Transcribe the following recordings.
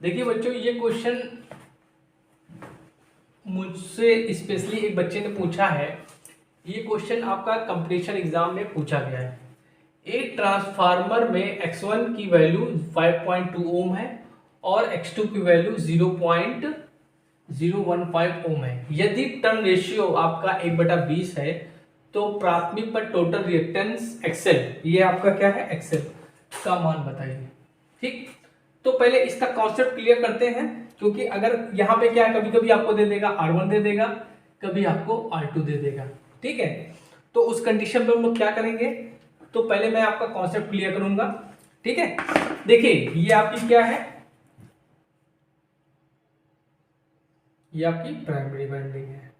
देखिए बच्चों, ये क्वेश्चन मुझसे स्पेशली एक बच्चे ने पूछा है। ये क्वेश्चन आपका कंपटीशन एग्जाम में पूछा गया है। एक ट्रांसफार्मर में x1 की वैल्यू 5.2 ओम है और x2 की वैल्यू 0.015 ओम है। यदि टर्न रेशियो आपका 1/20 है तो प्राथमिक पर टोटल रिएक्टेंस एक्सेल, ये आपका क्या है एक्सेल का मान बताइए। ठीक, तो पहले इसका कॉन्सेप्ट क्लियर करते हैं, क्योंकि अगर यहाँ पे क्या है, कभी कभी आपको दे देगा R1 दे देगा, कभी आपको R2 दे देगा। ठीक है, तो उस कंडीशन पे हम लोग क्या करेंगे, तो पहले मैं आपका कॉन्सेप्ट क्लियर करूंगा। ठीक है, देखिए ये आपकी क्या है, ये आपकी प्राइमरी वाइंडिंग है।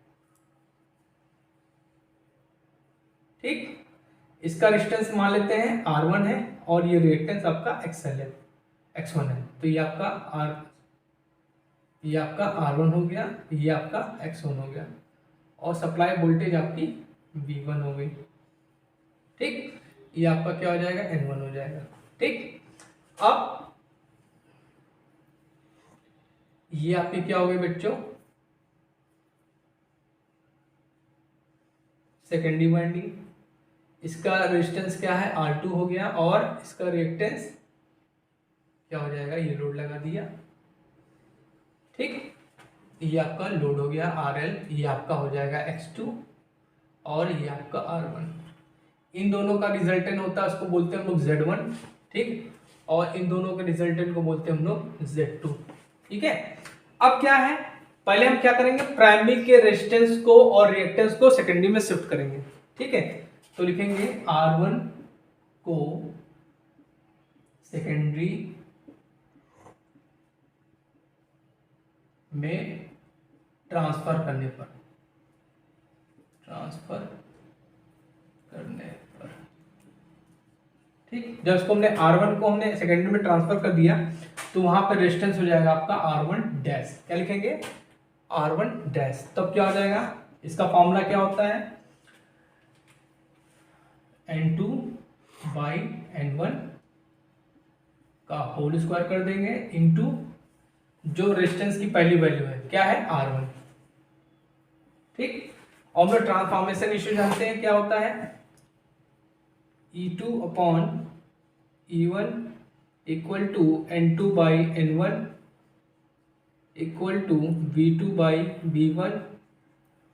ठीक, इसका रेजिस्टेंस मान लेते हैं R1 है और ये रिएक्टेंस आपका XL है, X1 है। तो ये आपका R1 हो गया, ये आपका X1 हो गया और सप्लाई वोल्टेज आपकी V1 हो गई। ठीक, ये आपका क्या हो जाएगा N1 हो जाएगा। ठीक, अब ये आपकी क्या हो गई बच्चों, सेकेंडरी वाइंडिंग। इसका रेजिस्टेंस क्या है R2 हो गया और इसका रिएक्टेंस क्या हो जाएगा, ये लोड लगा दिया। ठीक, ये आपका लोड हो गया RL, ये आपका हो जाएगा X2 और ये आपका R1। इन दोनों का रिजल्टेंट होता है, उसको बोलते हैं हम लोग Z1। ठीक, और इन दोनों के रिजल्टेंट को बोलते हैं हम लोग Z2। ठीक है, अब क्या है, पहले हम क्या करेंगे, प्राइमरी के रेजिस्टेंस को और रिएक्टेंस को सेकेंडरी में शिफ्ट करेंगे। ठीक है, तो लिखेंगे R1 को सेकेंडरी में ट्रांसफर करने पर ठीक, जब इसको हमने R1 को हमने सेकेंडरी में ट्रांसफर कर दिया तो वहां पर रेजिस्टेंस हो जाएगा आपका R1 डैश। क्या लिखेंगे, R1 डैश। तब क्या हो जाएगा, इसका फॉर्मूला क्या होता है, N2 बाई N1 का होल स्क्वायर कर देंगे इनटू जो रेजिस्टेंस की पहली वैल्यू है क्या है R1। ठीक, और हम लोग ट्रांसफॉर्मेशन इश्यू जानते हैं क्या होता है, E2 upon E1 equal to N2 by N1 equal to V2 by V1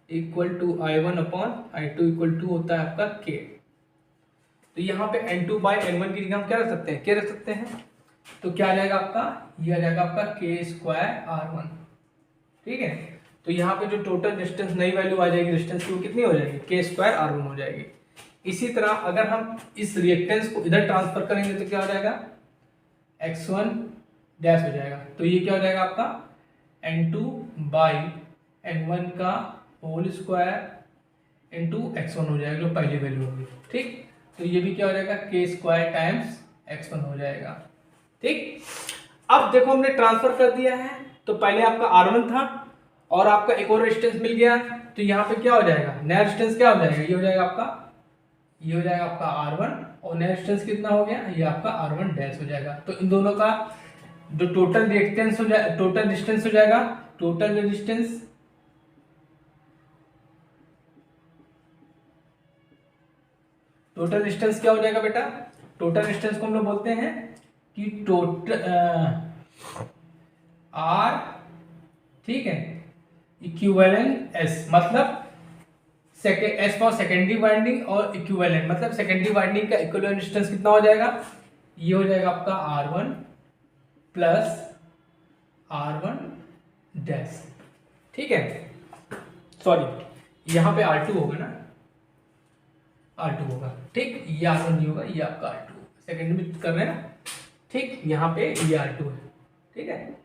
equal to I1 upon I2 equal to होता है आपका K। तो यहाँ पे N2 बाई N1 की जगह हम क्या रख सकते हैं, K रख सकते हैं। तो क्या आ जाएगा आपका, ये आ जाएगा आपका K स्क्वायर R1। ठीक है, तो यहाँ पे जो टोटल डिस्टेंस नई वैल्यू आ जाएगी डिस्टेंस की, वो कितनी हो जाएगी, K स्क्वायर R1 हो जाएगी। इसी तरह अगर हम इस रिएक्टेंस को इधर ट्रांसफर करेंगे तो क्या हो जाएगा, X1 डैश हो जाएगा। तो ये क्या हो जाएगा आपका N2 बाई N1 का होल स्क्वायर इंटू X1 हो जाएगा, जो पहली वैल्यू होगी। ठीक, तो ये भी क्या हो जाएगा, K स्क्वायर टाइम्स X1 हो जाएगा। ठीक, अब देखो हमने ट्रांसफर कर दिया है, तो पहले आपका R1 था और आपका एक और रेजिस्टेंस मिल गया, तो यहाँ पे क्या हो जाएगा, नया रेजिस्टेंस क्या हो जाएगा, ये हो जाएगा आपका, ये हो जाएगा आपका R1 और नया रेजिस्टेंस कितना हो गया, ये आपका R1 डैश हो जाएगा। तो इन दोनों का जो टोटल रिएक्टेंस हो जाए, टोटल डिस्टेंस हो जाएगा, टोटल रेजिस्टेंस टोटल डिस्टेंस क्या हो जाएगा बेटा, टोटल डिस्टेंस को हम लोग बोलते हैं कि टोटल R, ठीक है, इक्विवेलेंट S, मतलब S फॉर सेकेंडरी वाइंडिंग और इक्विवेलेंट मतलब सेकेंडरी वाइंडिंग का इक्विवेलेंट डिस्टेंस कितना हो जाएगा, ये हो जाएगा आपका R1 प्लस R1 डैश। ठीक है, सॉरी यहाँ पे R2 होगा ना, R2 होगा। ठीक, ये R1 नहीं होगा, ये आपका R2 सेकेंडरी में कर रहे हैं ना। ठीक, यहाँ पे ये R2 है। ठीक है,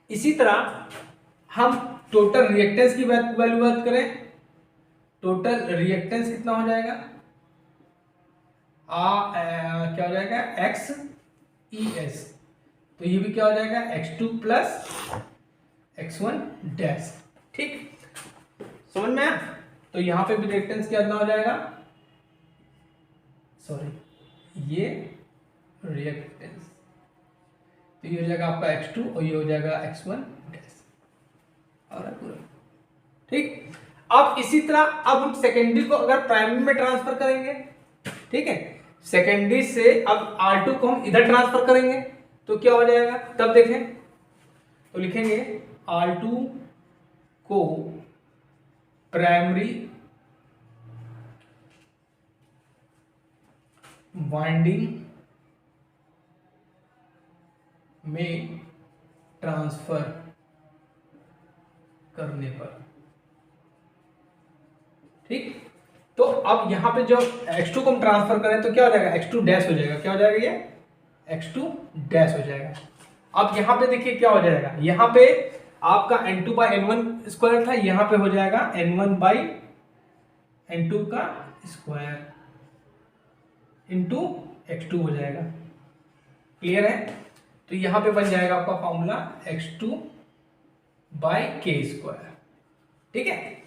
इसी तरह हम टोटल रिएक्टेंस की वैल्यू बात करें, टोटल रिएक्टेंस कितना हो जाएगा, क्या हो जाएगा XES। तो ये भी क्या हो जाएगा X2 प्लस X1 डैश। ठीक, समझ में आया। तो यहां पे भी रिएक्टेंस कितना हो जाएगा, सॉरी ये रिएक्टेंस तो ये हो जाएगा आपका x2 और ये हो जाएगा x1 डैश और पूरा। ठीक, अब इसी तरह अब हम सेकेंडरी को अगर प्राइमरी में ट्रांसफर करेंगे, ठीक है, सेकेंडरी से अब R2 को हम इधर ट्रांसफर करेंगे तो क्या हो जाएगा, तब देखें तो लिखेंगे R2 को प्राइमरी वाइंडिंग में ट्रांसफर करने पर, ठीक। तो अब यहां पे जो x2 को हम ट्रांसफर करें तो क्या हो जाएगा, x2 डैश हो जाएगा, क्या हो जाएगा ये x2 डैश हो जाएगा। अब यहां पे देखिए क्या हो जाएगा, यहां पे आपका n2 बाई n1 स्क्वायर था, यहां पे हो जाएगा n1 बाई n2 का स्क्वायर इंटू x2 हो जाएगा। क्लियर है? तो यहां पे बन जाएगा आपका formula x2 by K square, ठीक है।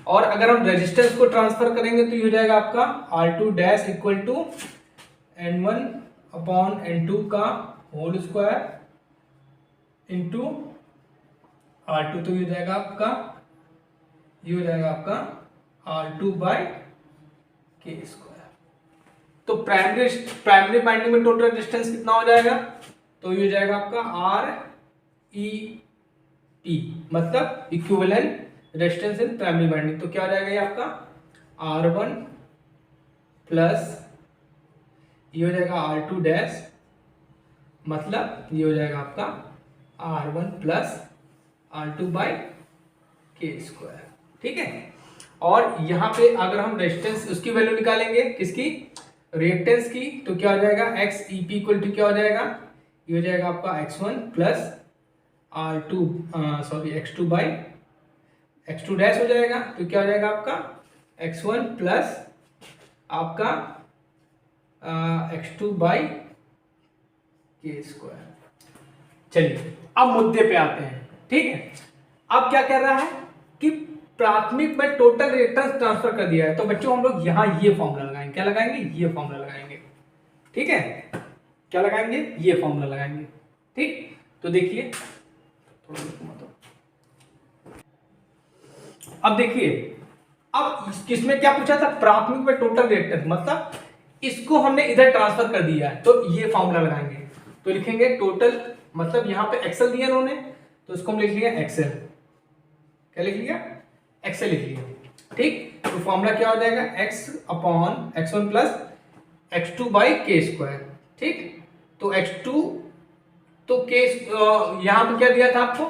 और अगर हम रेजिस्टेंस को ट्रांसफर करेंगे तो ये हो जाएगा आपका R2 dash equal to n1 upon n2 का होल स्क्वायर इंटू R2, तो ये हो जाएगा आपका, ये हो जाएगा आपका R2 बाई के स्क्वायर। तो प्राइमरी बाइंडिंग में टोटल रेजिस्टेंस कितना हो जाएगा, तो ये हो जाएगा आपका RET, मतलब equivalent resistance in primary binding. तो क्या हो जाएगा ये आपका R1 प्लस ये हो जाएगा R2 डैश, मतलब ये हो जाएगा आपका R1 plus R2 by K square, ठीक है। और यहाँ पे अगर हम रेजिस्टेंस उसकी वैल्यू निकालेंगे, किसकी, रिएक्टेंस की, तो क्या हो जाएगा XEP इक्वल टू क्या हो जाएगा, ये हो जाएगा आपका x1 plus x2 by x2 dash हो जाएगा, तो क्या हो जाएगा आपका x1 प्लस आपका x2 बाई के स्क्वायर। चलिए अब मुद्दे पे आते हैं, ठीक है। अब क्या कह रहा है कि प्राथमिक में टोटल रिएक्टेंस ट्रांसफर कर दिया है, तो बच्चों हम लोग यहाँ ये फॉर्मूला लगाएंगे, क्या लगाएंगे, ये फॉर्मूला लगाएंगे, ठीक है। क्या लगाएंगे, ये फॉर्मूला लगाएंगे, ठीक। तो देखिए अब देखिए, अब किसमें क्या पूछा था, प्राथमिक में टोटल रिएक्टेंस, मतलब इसको हमने इधर ट्रांसफर कर दिया है, तो ये फॉर्मूला लगाएंगे। तो लिखेंगे टोटल, मतलब यहाँ पे एक्सेल दिया उन्होंने, तो इसको हम लिख लिया एक्सेल, क्या लिख लिया, एक्सेल लिख लिया, ठीक। तो फॉर्मूला क्या हो जाएगा, x upon x1 plus x2 by K square, ठीक। तो x2 तो के यहाँ पे क्या दिया था आपको,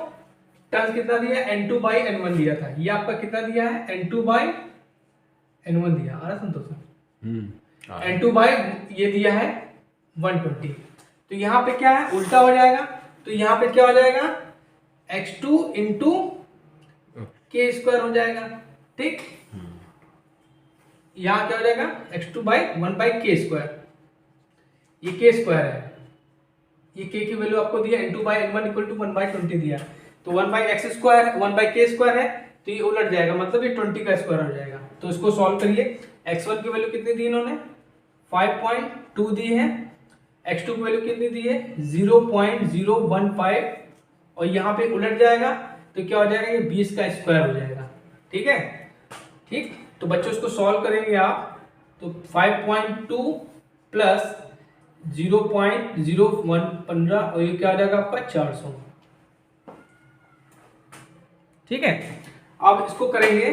टर्म्स कितना दिया, n2 बाई n1 दिया था, ये आपका कितना दिया है, n2 बाई n1 दिया, आ रहा संतोष, n2 बाई ये दिया है 120। तो यहाँ पे क्या है, उल्टा हो जाएगा, तो यहाँ पे क्या हो जाएगा, x2 इंटू के स्क्वायर हो जाएगा, ठीक। यहाँ क्या हो जाएगा, x2 by 1 by K square, ये के स्क्वायर है, ये के की वैल्यू आपको दिया n2 by n1 equal to 1 by 20 दिया, तो 1 बाई एक्स स्क्वायर है, 1 बाई के स्क्वायर है, तो ये उलट जाएगा, मतलब ये 20 का स्क्वायर हो जाएगा। तो इसको सॉल्व करिए, x1 की वैल्यू कितनी दी इन्होंने, 5.2 दी है, x2 की वैल्यू कितनी दी है, 0.015, और यहाँ पे उलट जाएगा तो क्या हो जाएगा, ये 20 का स्क्वायर हो जाएगा, ठीक है, ठीक। तो बच्चों इसको सॉल्व करेंगे आप, तो 5.2 प्लस 0.0115 और ये क्या आ जाएगा आपका 400, ठीक है। अब इसको करेंगे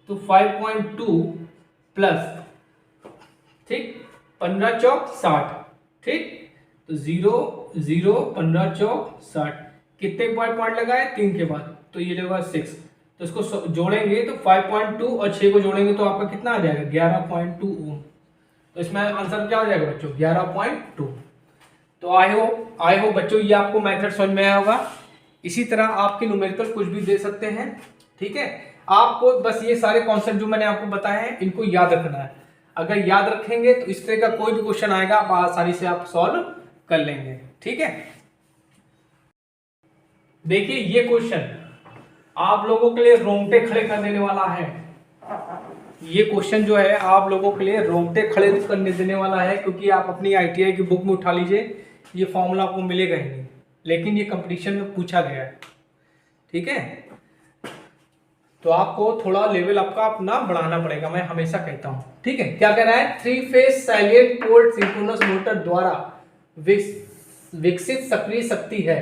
तो 5.2 प्लस, ठीक, 15 चौक 60, ठीक, तो 0 0 15 चौक 60, कितने पॉइंट लगाए, 3 के बाद, तो ये लगेगा 6। तो इसको जोड़ेंगे तो 5.2 और 6 को जोड़ेंगे तो आपका कितना आ जाएगा, 11.2 ओम। तो इसमें आंसर क्या हो जाएगा बच्चों, 11.2। तो आई होप बच्चों ये आपको मेथड समझ में आया होगा। इसी तरह आपके न्यूमेरिकल कुछ भी दे सकते हैं, ठीक है। आपको बस ये सारे कॉन्सेप्ट जो मैंने आपको बताए हैं इनको याद रखना है। अगर याद रखेंगे तो इस तरह का कोई भी क्वेश्चन आएगा आप आसानी से आप सॉल्व कर लेंगे, ठीक है। देखिए ये क्वेश्चन आप लोगों के लिए रोंगटे खड़े कर देने वाला है। ये क्वेश्चन जो है आप लोगों के लिए रोंगटे खड़े करने देने वाला है, क्योंकि आप अपनी ITI की बुक में उठा लीजिए, ये फॉर्मूला आपको मिलेगा ही नहीं, लेकिन ये कंपटीशन में पूछा गया है। ठीक है, तो आपको थोड़ा लेवल आपका अपना बढ़ाना पड़ेगा, मैं हमेशा कहता हूं। ठीक है, क्या कह रहा है, 3 phase salient pole synchronous motor द्वारा विकसित सक्रिय शक्ति है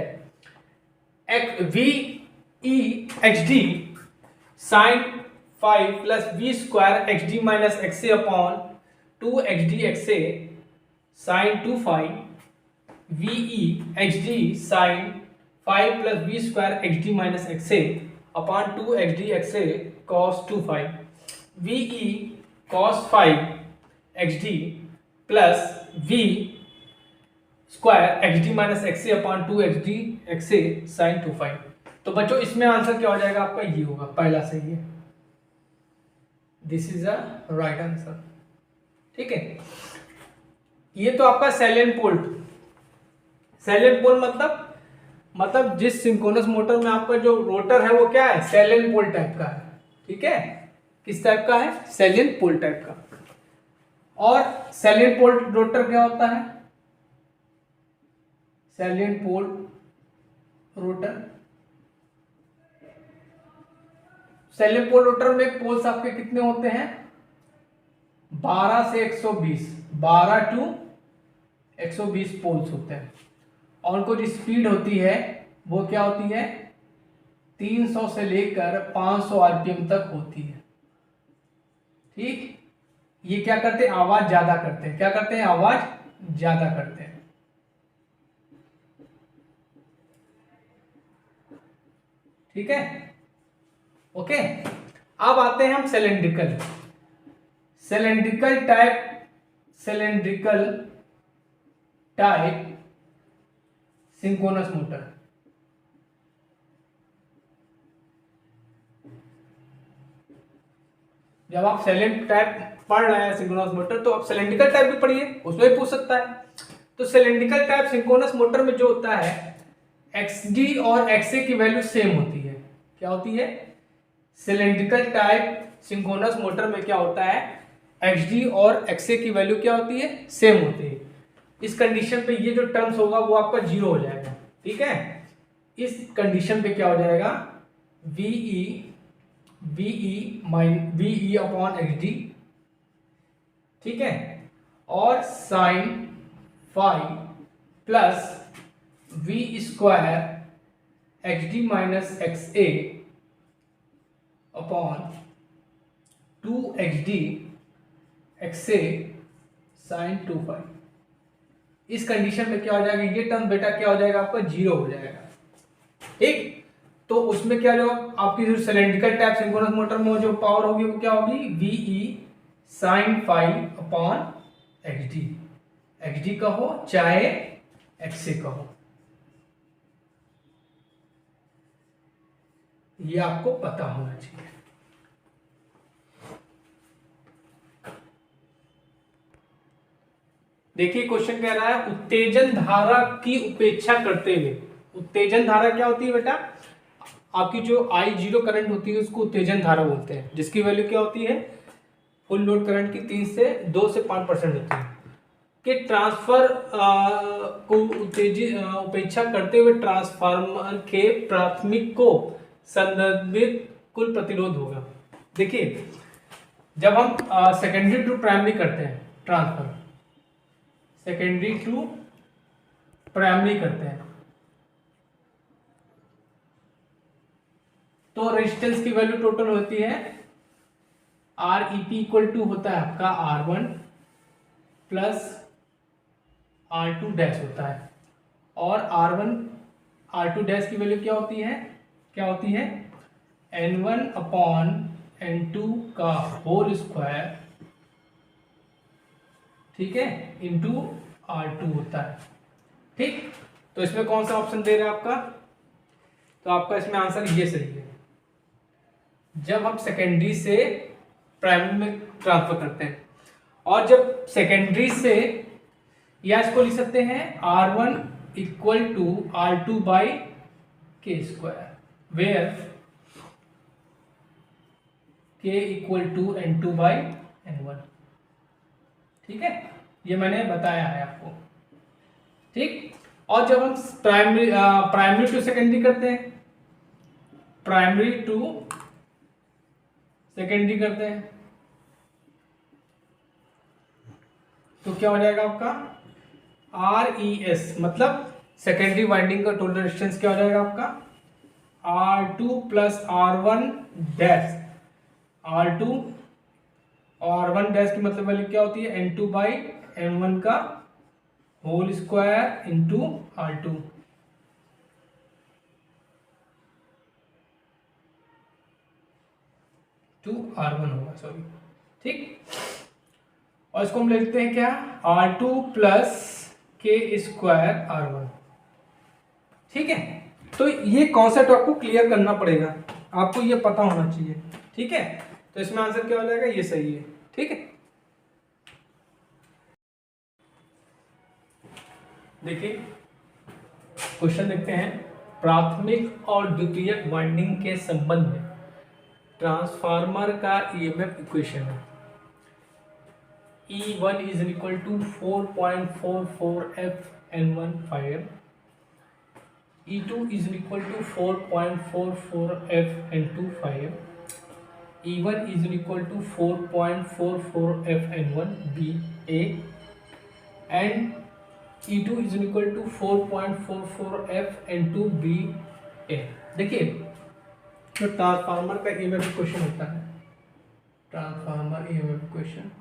V E X D sine 5 plus V square X D minus X A upon 2 X D X A sine 2 5 V E X D sine 5 plus V square X D minus X A upon 2 X D X A cos 2 5 V E cos 5 X D plus V square X D minus X A upon 2 X D X A sine 2 5। तो बच्चों इसमें answer क्या हो जाएगा आपका, ये होगा, पहला सही है, this is a right answer. ठीक है, ये तो आपका सैलिएंट पोल। सैलिएंट पोल मतलब जिस सिंक्रोनस मोटर में आपका जो रोटर है वो क्या है, सैलिएंट पोल टाइप का है। ठीक है, किस टाइप का है, सैलिएंट पोल टाइप का। और सैलिएंट पोल रोटर क्या होता है, salient pole rotor, salient pole rotor में पोल्स आपके कितने होते हैं, 12 से 120, 12 टू 120 पोल्स होते हैं। और उनको जो स्पीड होती है वो क्या होती है, 300 से लेकर 500 आरपीएम तक होती है। ठीक, ये क्या करते हैं, आवाज ज्यादा करते हैं, क्या करते हैं, आवाज ज्यादा करते हैं। ठीक है, ओके। अब आते हैं हम सिलेंड्रिकल टाइप सिंक्रोनस मोटर। जब आप सिलेंट टाइप पढ़ रहे हैं सिंक्रोनस मोटर, तो आप सिलेंड्रिकल टाइप भी पढ़िए, उसमें भी पूछ सकता है। तो सिलेंड्रिकल टाइप सिंक्रोनस मोटर में जो होता है, XD और XA की वैल्यू सेम होती है। क्या होती है, सिलेंड्रिकल टाइप सिंक्रोनस मोटर में क्या होता है, XD और XA की वैल्यू क्या होती है, सेम होती है। इस कंडीशन पे ये जो टर्म्स होगा वो आपका जीरो हो जाएगा। ठीक है, इस कंडीशन पे क्या हो जाएगा, VE अपॉन XD। ठीक है, और sine 5 plus V square XD minus XA upon 2 XD XA sine 2 5। इस कंडीशन में क्या हो जाएगा, ये टर्म बेटा क्या हो जाएगा आपका, जीरो हो जाएगा। ठीक, तो उसमें क्या जो आपकी जो सिलेंड्रिकल टाइप सिंक्रोनस मोटर में जो पावर होगी वो क्या होगी, VE साइन 5 अपॉन XD कहो चाहे XA कहो, ये आपको पता होना चाहिए। देखिए क्वेश्चन कह रहा है, उत्तेजन धारा की उपेक्षा करते हुए। उत्तेजन धारा क्या होती है बेटा, आपकी जो I0 करंट होती है उसको उत्तेजन धारा बोलते हैं, जिसकी वैल्यू क्या होती है, फुल लोड करंट की 2 से 5% होती है। कि ट्रांसफर को उपेक्षा करते हुए ट्रांसफार्मर के प्राथमिक को संदर्भित कुल प्रतिरोध होगा। देखिए जब हम सेकेंडरी टू प्राइमरी करते हैं, ट्रांसफर सेकेंडरी टू प्राइमरी करते हैं, तो रेजिस्टेंस की वैल्यू टोटल होती है REP इक्वल टू होता है आपका R1 प्लस R2 डैश होता है, और R1 R2 डैश की वैल्यू क्या होती है N1 अपॉन N2 का होल स्क्वायर, ठीक है, इंटू R2 होता है। ठीक, तो इसमें कौन सा ऑप्शन दे रहे हैं आपका, तो आपका इसमें आंसर ये सही है। जब हम सेकेंडरी से प्राइमरी में ट्रांसफर करते हैं, और जब सेकेंडरी से, या इसको लिख सकते हैं R1 equal to R2 by K square, where K equal to N2 by N1। ठीक है, ये मैंने बताया है आपको। ठीक, और जब हम प्राइमरी टू सेकेंडरी करते हैं, प्राइमरी टू सेकेंडरी करते हैं, तो क्या हो जाएगा आपका RES, मतलब सेकेंडरी वाइंडिंग का टोटल रेजिस्टेंस क्या हो जाएगा आपका R2 plus R1 dash. R2 और R1 डैश की मतलब वैल्यू क्या होती है N2 बाई M1 का whole square into R2। To R1 होगा, सॉरी, ठीक। और इसको हम लिखते हैं क्या R2 प्लस के स्क्वायर R1, ठीक है। तो ये कॉन्सेप्ट आपको क्लियर करना पड़ेगा, आपको ये पता होना चाहिए, ठीक है। तो इसमें आंसर क्या हो जाएगा, ये सही है, ठीक है। देखिए क्वेश्चन देखते हैं, प्राथमिक और द्वितीयक वाइंडिंग के संबंध में ट्रांसफार्मर का ईएमएफ इक्वेशन है। E1 is equal to 4.44 F N1 E2 is equal to 4.44 F N2 E1 is equal to 4.44 F N1 B A and E2 is equal to 4.44 F N2 B A। देखिए जो transformer का EMF equation होता है, transformer EMF equation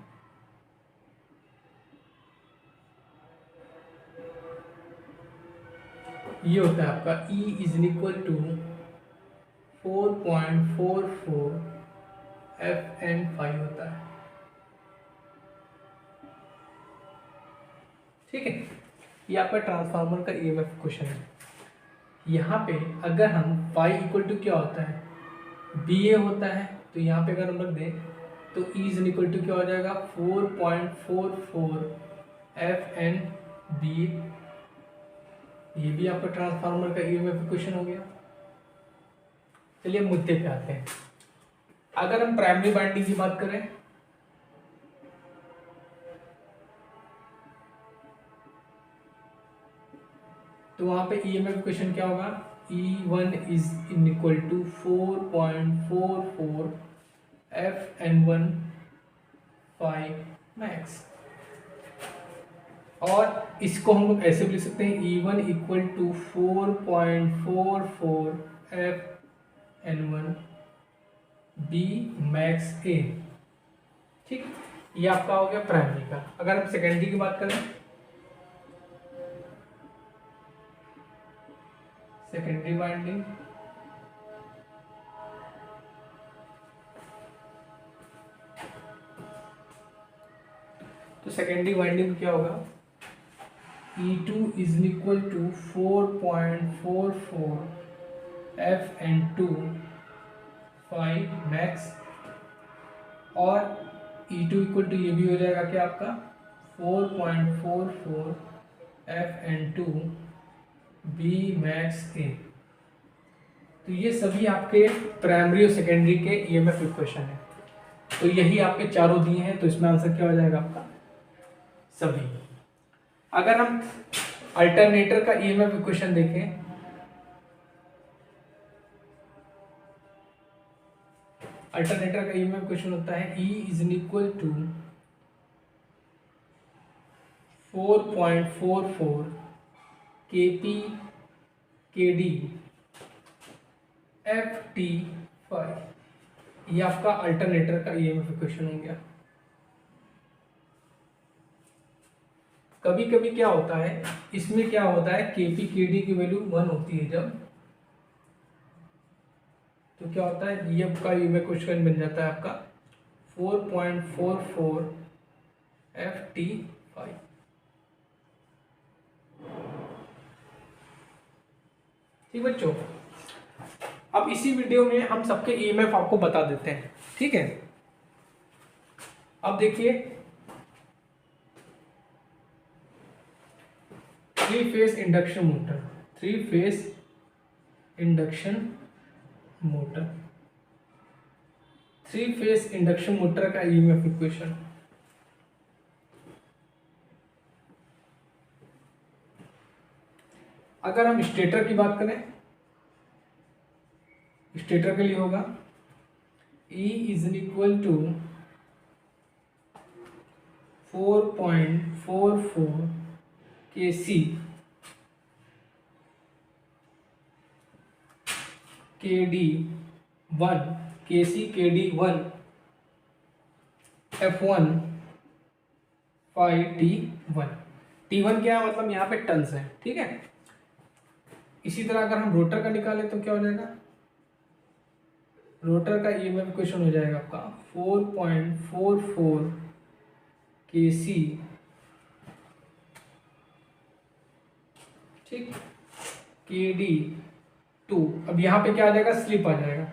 ये होता है आपका E is equal to 4.44 FN5 होता है, ठीक है। ये आपका ट्रांसफार्मर का ईएमएफ इक्वेशन है। यहाँ पे अगर हम फाई इक्वल टू क्या होता है BA होता है, तो यहाँ पे अगर हम रख दें तो E इज इक्वल टू क्या हो जाएगा 4.44 FNB। ये भी आपका ट्रांसफार्मर का ईएमएफ इक्वेशन हो गया। चलिए मुद्दे पे आते हैं। अगर हम प्राइमरी वाइंडिंग की बात करें तो वहां पे ईएमएफ इक्वेशन क्या होगा, E1 is equal to 4.44 FN1 5 max. और इसको हम लोग ऐसे भी लिख सकते हैं E1 equal to 4.44 FN1 B max A, ठीक। ये आपका हो गया प्राइमरी का। अगर हम सेकेंडरी की बात करें, सेकेंडरी वाइंडिंग तो सेकेंडरी वाइंडिंग क्या होगा E2 is equal to 4.44 FN2 5 max और E2 इक्वल टू ये भी हो जाएगा क्या आपका 4.44 FN2 B मैक्स A। तो ये सभी आपके प्राइमरी और सेकेंडरी के ईएमएफ इक्वेशन है। तो यही आपके चारों दिए हैं, तो इसमें आंसर क्या हो जाएगा आपका सभी। अगर हम अल्टरनेटर का ईएमएफ इक्वेशन देखें, अल्टरनेटर का ईएमएफ इक्वेशन होता है E is equal to 4.44 KP KD FT5। ये आपका अल्टरनेटर का ईएमएफ इक्वेशन हो गया। कभी कभी क्या होता है, इसमें क्या होता है KP KD की वैल्यू 1 होती है जब, तो क्या होता है ये आपका ईएमएफ इक्वेशन बन जाता है आपका 4.44 FT5। ठीक बच्चों, अब इसी वीडियो में हम सबके ईएमएफ आपको बता देते हैं, ठीक है। अब देखिए 3 phase induction motor, 3 phase induction motor, 3 phase induction motor का ईएमएफ इक्वेशन। अगर हम स्टेटर की बात करें, स्टेटर के लिए होगा E is equal to 4.44 kc KD1 kc KD1 F1 T1। T1 क्या है, मतलब यहाँ पे टन्स है, ठीक है। इसी तरह अगर हम रोटर का निकालें तो क्या हो जाएगा, रोटर का ईएमएफ इक्वेशन हो जाएगा आपका 4.44 kc, ठीक, KD2। अब यहाँ पे क्या आ जाएगा, स्लिप आ जाएगा,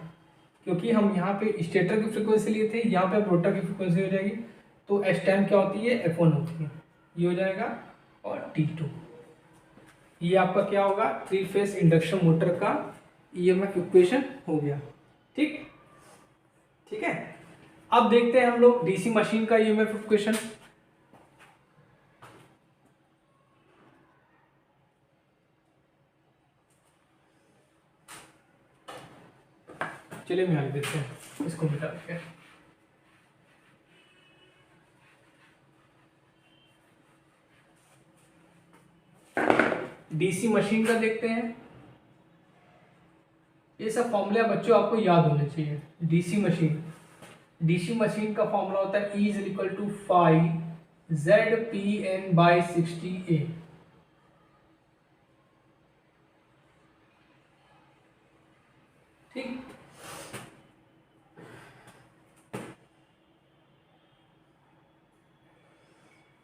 क्योंकि हम यहाँ पे स्टेटर की फ्रीक्वेंसी लिए थे, यहाँ पे अब रोटर की फ्रीक्वेंसी हो जाएगी, तो एस टाइम क्या होती है, F1 होती है, ये हो जाएगा। और T2, ये आपका क्या होगा, 3 फेज इंडक्शन मोटर का ईएमएफ इक्वेशन हो गया, ठीक, ठीक है। अब देखते हैं हम लोग डीसी मशीन का ईएमएफ इक्वेशन। चलिए मैं देखते हैं, इसको मिटा देते हैं। डीसी मशीन का देखते हैं। ये सब फॉर्मूला बच्चों आपको याद होने चाहिए। डीसी मशीन का फॉर्मूला होता है E is equal to 5ZPN/60A। ठीक,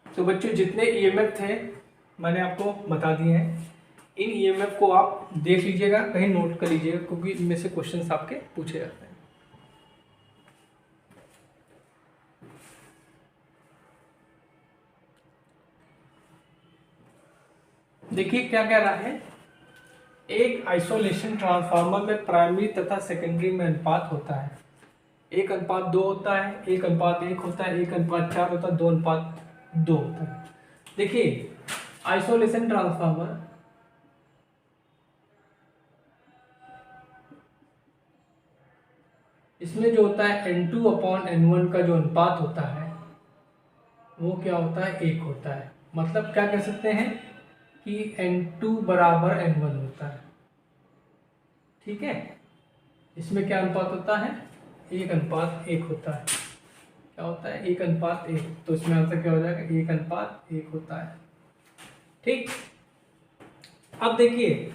तो बच्चों जितने ईएमएफ थे मैंने आपको बता दिए हैं। इन ईएमएफ को आप देख लीजिएगा, कहीं नोट कर लीजिएगा, क्योंकि इनमें से क्वेश्चंस आपके पूछे जाते हैं। देखिए क्या कह रहा है, एक आइसोलेशन ट्रांसफार्मर में प्राइमरी तथा सेकेंडरी में अनुपात होता है। 1:2 होता है, 1:1 होता है, 1:4 होता है, 2:2 होता है। देखिए आइसोलेशन ट्रांसफार्मर इसमें जो होता है N2/N1 का जो अनुपात होता है वो क्या होता है, 1 होता है। मतलब क्या कह सकते हैं कि N2 बराबर N1 होता है, ठीक है। इसमें क्या अनुपात होता है, 1:1 होता है। क्या होता है, 1:1, तो इसमें आंसर क्या हो जाएगा, 1:1 होता है, ठीक। अब देखिए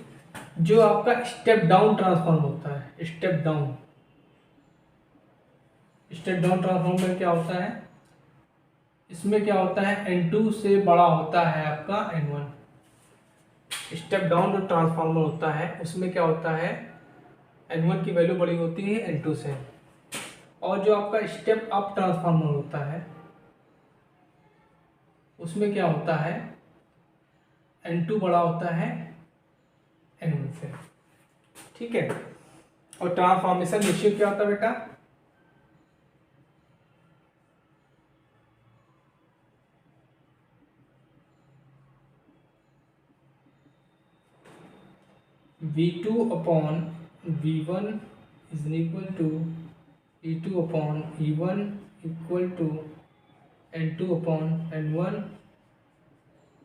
जो आपका स्टेप डाउन ट्रांसफॉर्म होता है, स्टेप डाउन ट्रांसफॉर्मर में क्या होता है, इसमें क्या होता है, N2 से बड़ा होता है आपका N1। स्टेप डाउन जो ट्रांसफार्मर होता है उसमें क्या होता है, N1 की वैल्यू बड़ी होती है N2 से। और जो आपका स्टेप अप ट्रांसफार्मर होता है उसमें क्या होता है, N2 बड़ा होता है N1 से, ठीक है। और ट्रांसफॉर्मेशन रेशियो क्या होता है बेटा, V2/V1 is equal to E2/E1 equal to N2/N1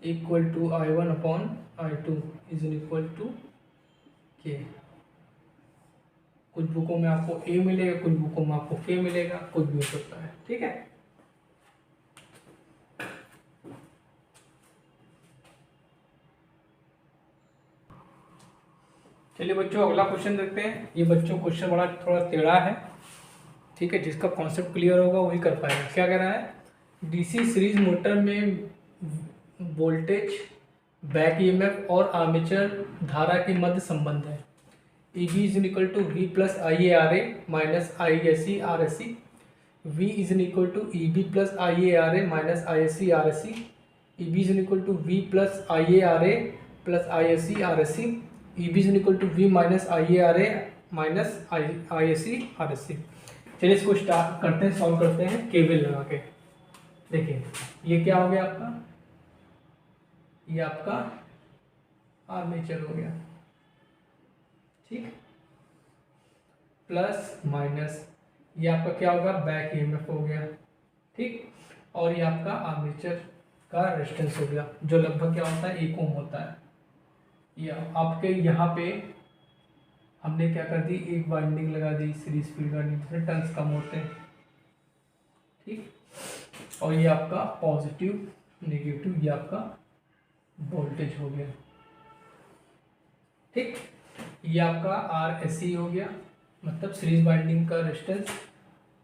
equal to I1/I2 is equal to K। कुछ बुकों में आपको A मिलेगा, कुछ बुकों में आपको K मिलेगा, कुछ भी हो सकता है, ठीक है। चलिए बच्चों अगला क्वेश्चन देखते हैं। ये बच्चों क्वेश्चन बड़ा थोड़ा टेढ़ा है, ठीक है। जिसका कॉन्सेप्ट क्लियर होगा वही कर पाएगा। क्या कह रहा है, डीसी सीरीज मोटर में वोल्टेज, बैक ईएमएफ और आर्मेचर धारा के मध्य संबंध है। EB is equal to V plus IaRa minus ISC RSC। V is equal to EB plus IaRa minus ISC RSC। EB is equal to V plus IaRa plus ISC RSC। EB is equal to V minus IaRa minus ISC RSC। चलिए इसको start करते हैं, solve करते हैं KVL लगा के। देखिए ये क्या हो गया आपका, ये आपका आर्मेचर हो गया, ठीक। प्लस माइनस ये आपका क्या होगा, बैक ईएमएफ हो गया, ठीक। और ये आपका आर्मेचर का रेजिस्टेंस हो गया, जो लगभग क्या होता है 1 ओम होता है। ये आपके यहाँ पे हमने क्या कर दी, एक वाइंडिंग लगा दी सीरीज फील्ड वाइंडिंग, जिसमें टर्न्स कम होते हैं, ठीक। और ये आपका पॉजिटिव नेगेटिव ये आपका वोल्टेज हो गया, ठीक। ये आपका RSE हो गया, मतलब सीरीज बाइंडिंग का रेजिस्टेंस,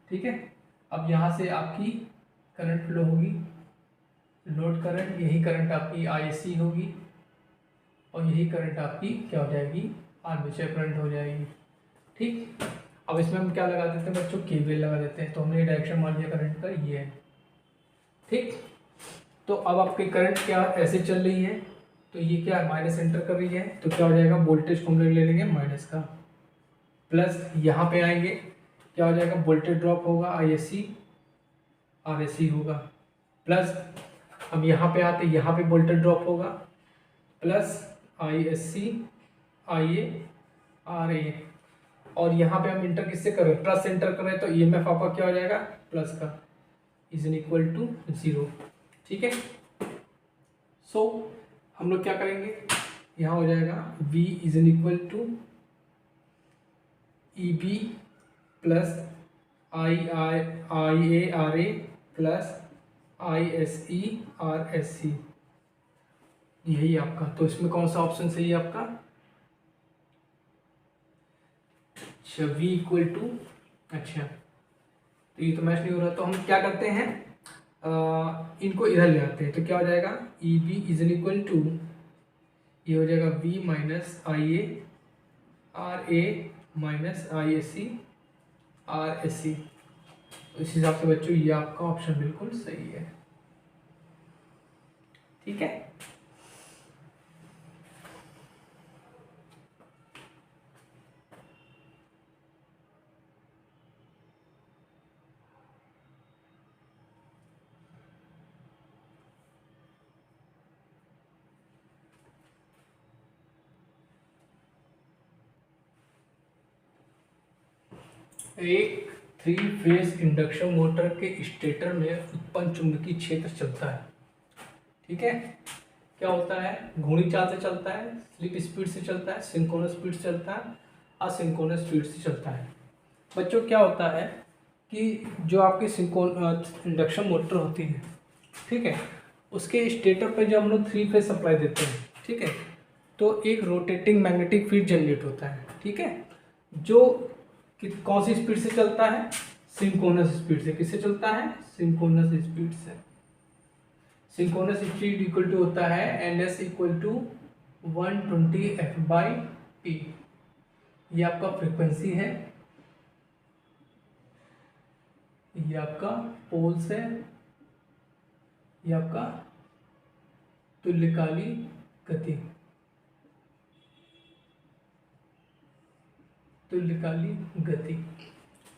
ठीक है। अब यहाँ से आपकी करंट फ्लो होगी, लोड करंट, यही करंट आपकी ISC होगी, और यही करंट आपकी क्या हो जाएगी, आर्मेचर करंट हो जाएगी, ठीक। अब इसमें हम क्या लगा देते हैं बच्चों, KVL लगा देते हैं, तो हमने डायरेक्शन मान लिया करंट का ये है, ठीक। तो अब आपके करंट क्या ऐसे चल रही है, तो ये क्या माइनस एंटर कर रही है, तो क्या हो जाएगा, वोल्टेज को हम लोग ले लेंगे माइनस का, प्लस यहाँ पे आएंगे क्या हो जाएगा, वोल्टेज ड्रॉप होगा, ISC RSE होगा, प्लस अब यहाँ पे आते यहाँ पे वोल्टेज ड्रॉप होगा, प्लस ISC IA RA, और यहाँ पे हम इंटर किससे कर रहे हैं, प्लस एंटर कर रहे हैं, तो EMF आपका क्या हो जाएगा, प्लस का, इज इक्वल टू 0, ठीक है। सो हम लोग क्या करेंगे, यहाँ हो जाएगा V is equal to EB plus IA RA plus ISE RSC, यही आपका। तो इसमें कौन सा ऑप्शन सही है आपका, अच्छा V इक्वल टू, अच्छा तो ये तो मैच नहीं हो रहा, तो हम क्या करते हैं, इनको इधर ले आते हैं, तो क्या हो जाएगा, EB इज इक्वल टू, ये हो जाएगा V minus IA RA minus ISC RSC। तो इस हिसाब से बच्चों ये आपका ऑप्शन बिल्कुल सही है, ठीक है। एक 3 फेज इंडक्शन मोटर के स्टेटर में उत्पन्न चुंबकीय क्षेत्र चलता है, ठीक है। क्या होता है, घूर्णी चाल से चलता है, स्लिप स्पीड से चलता है, सिंक्रोनस स्पीड से चलता है, असिंक्रोनस स्पीड से चलता है। बच्चों क्या होता है कि जो आपकी इंडक्शन मोटर होती है, ठीक है, उसके स्टेटर पर जब हम लोग 3 फेज सप्लाई देते हैं, ठीक है, तो एक रोटेटिंग मैग्नेटिक फील्ड जनरेट होता है, ठीक है, जो कि कौन सी स्पीड से चलता है, सिंक्रोनस स्पीड से। किससे चलता है, सिंक्रोनस स्पीड से। सिंक्रोनस स्पीड इक्वल टू होता है NS इक्वल टू 120 F/P, ये आपका फ्रीक्वेंसी है, ये आपका पोल्स है, ये आपका तुल्यकाली गति, तुल्यकाली गति,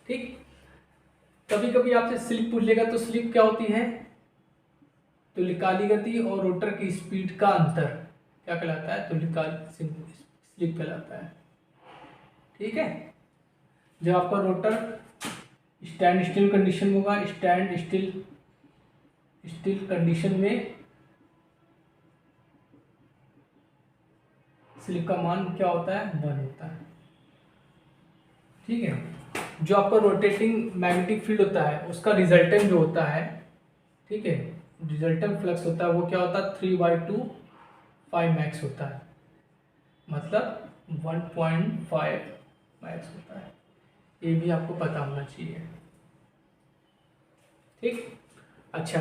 ठीक। कभी कभी आपसे स्लिप पूछ लेगा, तो स्लिप क्या होती है, तुल्यकाली गति और रोटर की स्पीड का अंतर क्या कहलाता है, तुल्यकाली स्लिप कहलाता है, ठीक है। जब आपका रोटर स्टैंड स्टिल कंडीशन होगा, स्टैंड स्टिल कंडीशन में स्लिप का मान क्या होता है, 1 होता है, ठीक है। जो आपका रोटेटिंग मैग्नेटिक फील्ड होता है उसका रिजल्टेंट जो होता है, ठीक है, रिजल्टेंट फ्लक्स होता है, वो क्या होता है 3/2 5 मैक्स होता है, मतलब 1.5 मैक्स होता है, ये भी आपको पता होना चाहिए, ठीक। अच्छा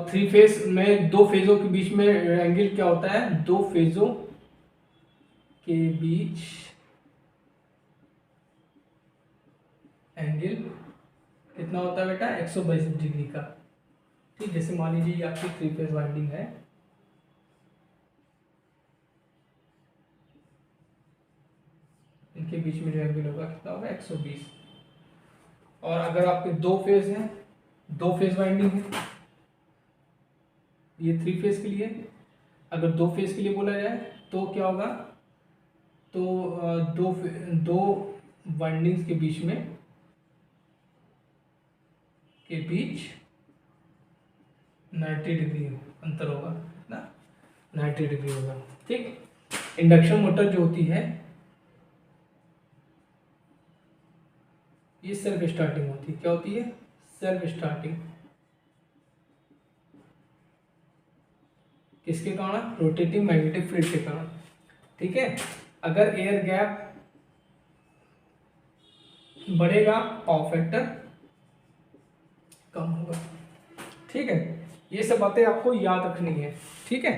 3 फेज में 2 फेजों के बीच में एंगल क्या होता है, 2 फेजों के बीच एंगल कितना होता है बेटा, 122 डिग्री का, ठीक। जैसे मान लीजिए ये आपकी 3 फेज वाइंडिंग है, इनके बीच में जो एंगल होगा कितना होगा, 120। और अगर आपके 2 फेज हैं, 2 फेज वाइंडिंग है, ये 3 फेज के लिए, अगर दो फेज के लिए बोला जाए तो क्या होगा, तो दो वाइंडिंग्स के बीच 90 डिग्री अंतर होगा ना, 90 डिग्री होगा। ठीक, इंडक्शन मोटर जो होती है ये सेल्फ स्टार्टिंग होती है। क्या होती है? Self starting. किसके कारण? रोटेटिंग मैग्नेटिक फील्ड के कारण। ठीक है, अगर एयर गैप बढ़ेगा पावर फैक्टर कम होगा। ठीक है, ये सब बातें आपको याद रखनी है। ठीक है।